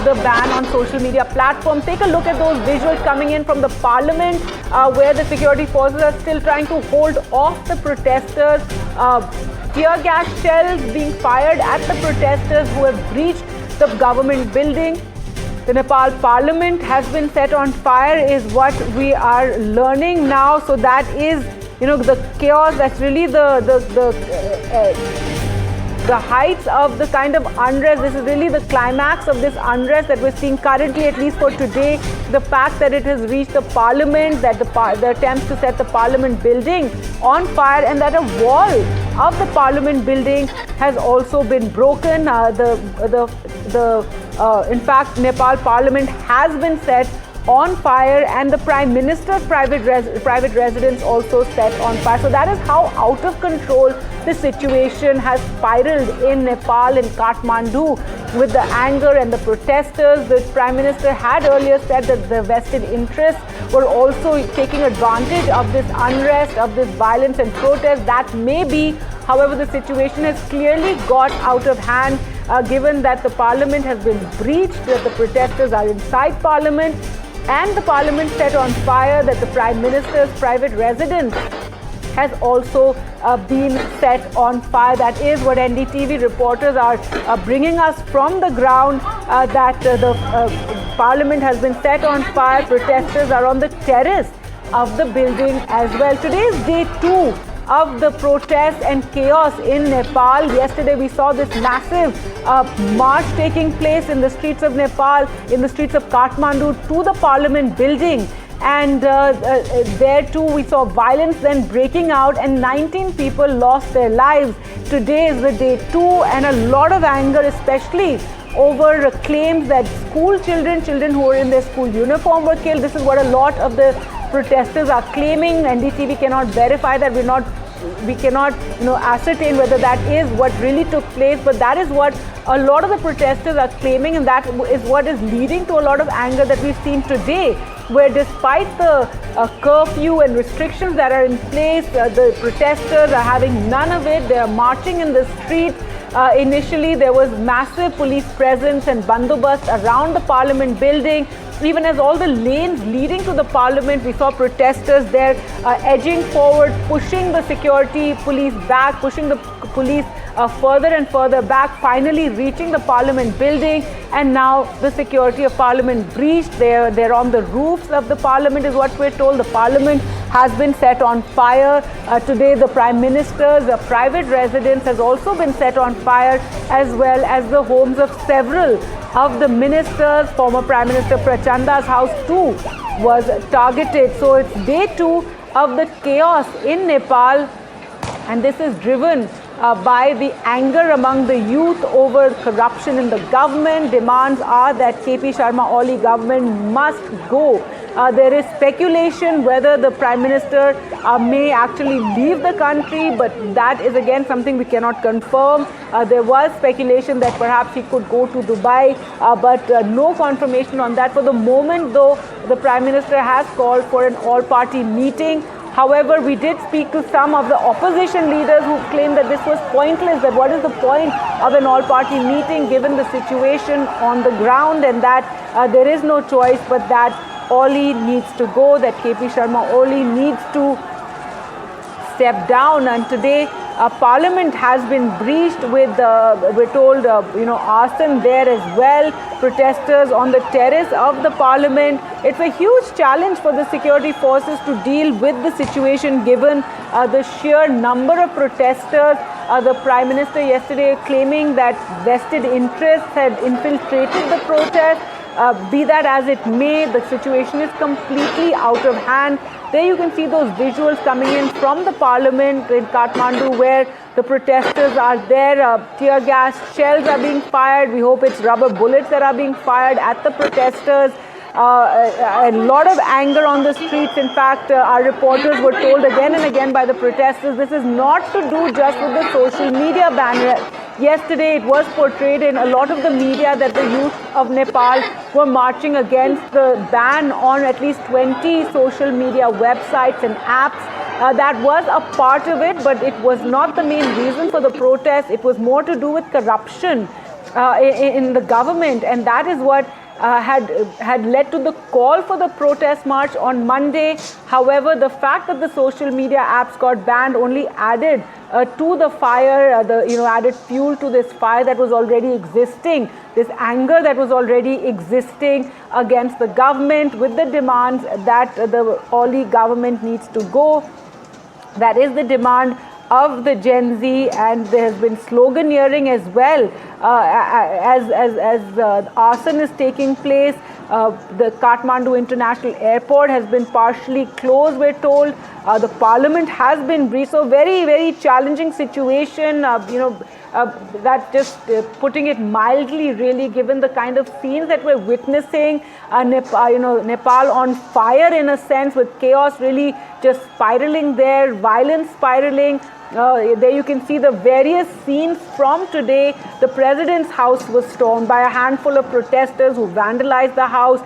the ban on social media platforms. Take a look at those visuals coming in from the parliament, where the security forces are still trying to hold off the protesters. Tear gas shells being fired at the protesters who have breached the government building. The Nepal parliament has been set on fire is what we are learning now. So that is, the chaos. That's really the heights of the kind of unrest. This is really the climax of this unrest that we're seeing currently, at least for today. The fact that it has reached the parliament, that the attempts to set the parliament building on fire, and that a wall of the parliament building has also been broken. In fact, Nepal parliament has been set on fire, and the Prime Minister's private residence also set on fire. So that is how out of control the situation has spiraled in Nepal, in Kathmandu, with the anger and the protesters. The Prime Minister had earlier said that the vested interests were also taking advantage of this unrest, of this violence and protest. That may be, however, the situation has clearly got out of hand, given that the parliament has been breached, that the protesters are inside parliament, and the parliament set on fire, that the Prime Minister's private residence has also been set on fire. That is what NDTV reporters are bringing us from the ground, that the parliament has been set on fire. Protesters are on the terrace of the building as well. Today is day 2 of the protests and chaos in Nepal. Yesterday we saw this massive march taking place in the streets of Nepal, in the streets of Kathmandu, to the parliament building. And there too we saw violence then breaking out, and 19 people lost their lives. Today is the day 2, and a lot of anger, especially over claims that school children who were in their school uniform were killed. This is what a lot of the protesters are claiming. NDTV cannot verify that. We cannot ascertain whether that is what really took place, but that is what a lot of the protesters are claiming, and that is what is leading to a lot of anger that we've seen today, where despite the curfew and restrictions that are in place, the protesters are having none of it. They are marching in the streets. Initially, there was massive police presence and bandobast around the parliament building. Even as all the lanes leading to the parliament, we saw protesters there edging forward, pushing the security police back, pushing the police further and further back, finally reaching the parliament building. And now the security of parliament breached. They're on the roofs of the parliament, is what we're told. The parliament has been set on fire. Today, the Prime Minister's private residence has also been set on fire, as well as the homes of several of the ministers. Former Prime Minister Prachanda's house too was targeted. So it's day 2 of the chaos in Nepal, and this is driven by the anger among the youth over corruption in the government. Demands are that KP Sharma Oli government must go. There is speculation whether the Prime Minister may actually leave the country, but that is again something we cannot confirm. There was speculation that perhaps he could go to Dubai, but no confirmation on that. For the moment, though, the Prime Minister has called for an all-party meeting. However, we did speak to some of the opposition leaders who claimed that this was pointless, that what is the point of an all-party meeting given the situation on the ground, and that there is no choice but that Oli needs to go, that KP Sharma Oli needs to step down. And today, Parliament has been breached with, we're told, arson there as well. Protesters on the terrace of the Parliament. It's a huge challenge for the security forces to deal with the situation, given the sheer number of protesters. The Prime Minister yesterday claiming that vested interests had infiltrated the protest. Be that as it may, the situation is completely out of hand. There you can see those visuals coming in from the parliament in Kathmandu, where the protesters are there. Tear gas shells are being fired. We hope it's rubber bullets that are being fired at the protesters. A lot of anger on the streets. In fact, our reporters were told again and again by the protesters, this is not to do just with the social media ban. Yesterday, it was portrayed in a lot of the media that the youth of Nepal were marching against the ban on at least 20 social media websites and apps. That was a part of it, but it was not the main reason for the protest. It was more to do with corruption in the government, and that is what had led to the call for the protest march on Monday. However, the fact that the social media apps got banned only added to the fire, added fuel to this fire that was already existing, this anger that was already existing against the government, with the demands that the Oli government needs to go. That is the demand of the Gen Z, and there has been sloganeering as well as arson is taking place. The Kathmandu International Airport has been partially closed, we're told. The parliament has been breached. So very, very challenging situation, that just putting it mildly, really, given the kind of scenes that we're witnessing. Nepal on fire in a sense, with chaos really just spiraling there, violence spiraling. There you can see the various scenes from today. The president's house was stormed by a handful of protesters who vandalized the house.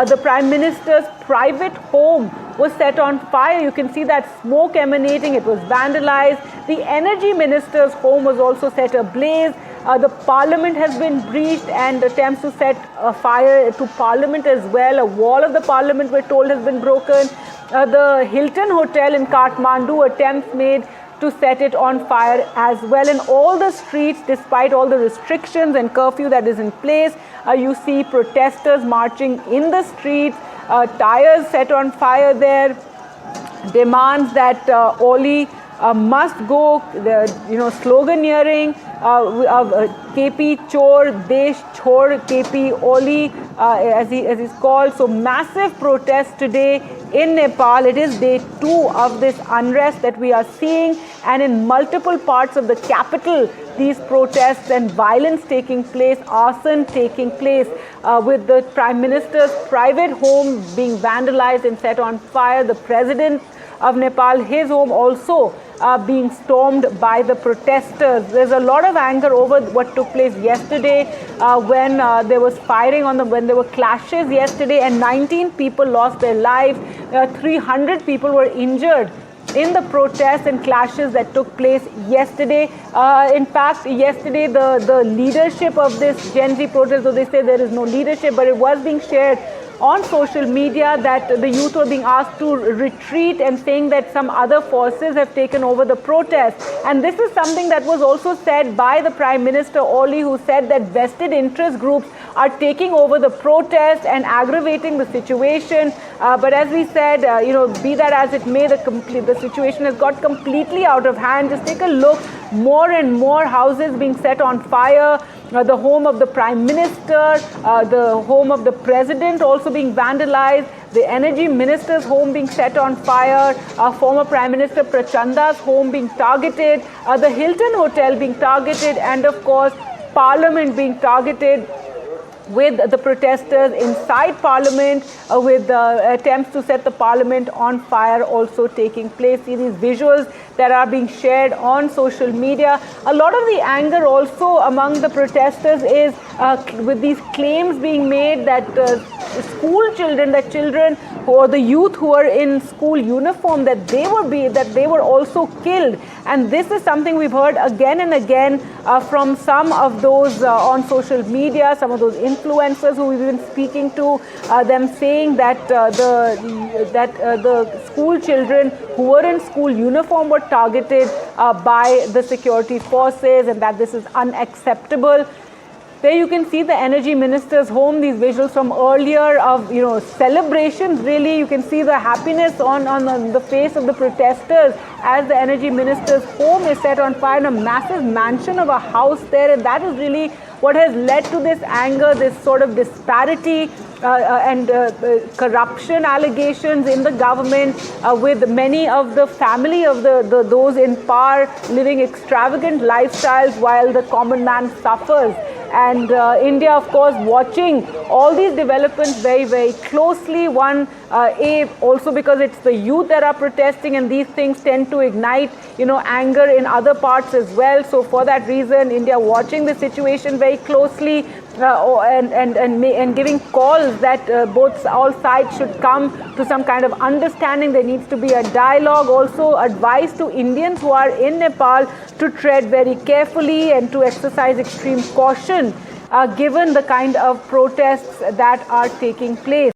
The prime minister's private home was set on fire. You can see that smoke emanating. It was vandalized. The energy minister's home was also set ablaze. The parliament has been breached, and attempts to set fire to parliament as well. A wall of the parliament, we're told, has been broken. The Hilton Hotel in Kathmandu, attempts made to set it on fire as well. In all the streets, despite all the restrictions and curfew that is in place, you see protesters marching in the streets, tires set on fire there, demands that Oli must go, sloganeering, KP Chor, Desh Chhod KP Oli, as he's called. So massive protests today in Nepal. It is day 2 of this unrest that we are seeing, and in multiple parts of the capital, these protests and violence taking place, arson taking place, with the Prime Minister's private home being vandalized and set on fire. The President of Nepal, his home also being stormed by the protesters. There's a lot of anger over what took place yesterday, when there was firing when there were clashes yesterday, and 19 people lost their lives. 300 people were injured in the protests and clashes that took place yesterday. In fact, yesterday the leadership of this Gen Z protest, though they say there is no leadership, but it was being shared on social media that the youth were being asked to retreat, and saying that some other forces have taken over the protest. And this is something that was also said by the Prime Minister Oli, who said that vested interest groups are taking over the protest and aggravating the situation. But as we said, be that as it may, the situation has got completely out of hand. Just take a look, more and more houses being set on fire. The home of the Prime Minister, the home of the President also being vandalized, the Energy Minister's home being set on fire, former Prime Minister Prachanda's home being targeted, the Hilton Hotel being targeted, and of course Parliament being targeted, with the protesters inside Parliament, with attempts to set the Parliament on fire also taking place. See these visuals that are being shared on social media. A lot of the anger also among the protesters is with these claims being made that school children, or the youth who are in school uniform, that they were also killed. And this is something we've heard again and again from some of those on social media, some of those influencers who we've been speaking to, them saying that the school children who were in school uniform were targeted by the security forces, and that this is unacceptable. There you can see the Energy Minister's home, these visuals from earlier of, celebrations really. You can see the happiness on the face of the protesters as the Energy Minister's home is set on fire in a massive mansion of a house there. And that is really what has led to this anger, this sort of disparity and corruption allegations in the government, with many of the family of those in power living extravagant lifestyles while the common man suffers. And India, of course, watching all these developments very, very closely. Also because it's the youth that are protesting, and these things tend to ignite, anger in other parts as well. So for that reason, India watching the situation very closely, and giving calls that all sides should come to some kind of understanding. There needs to be a dialogue. Also advice to Indians who are in Nepal to tread very carefully and to exercise extreme caution given the kind of protests that are taking place.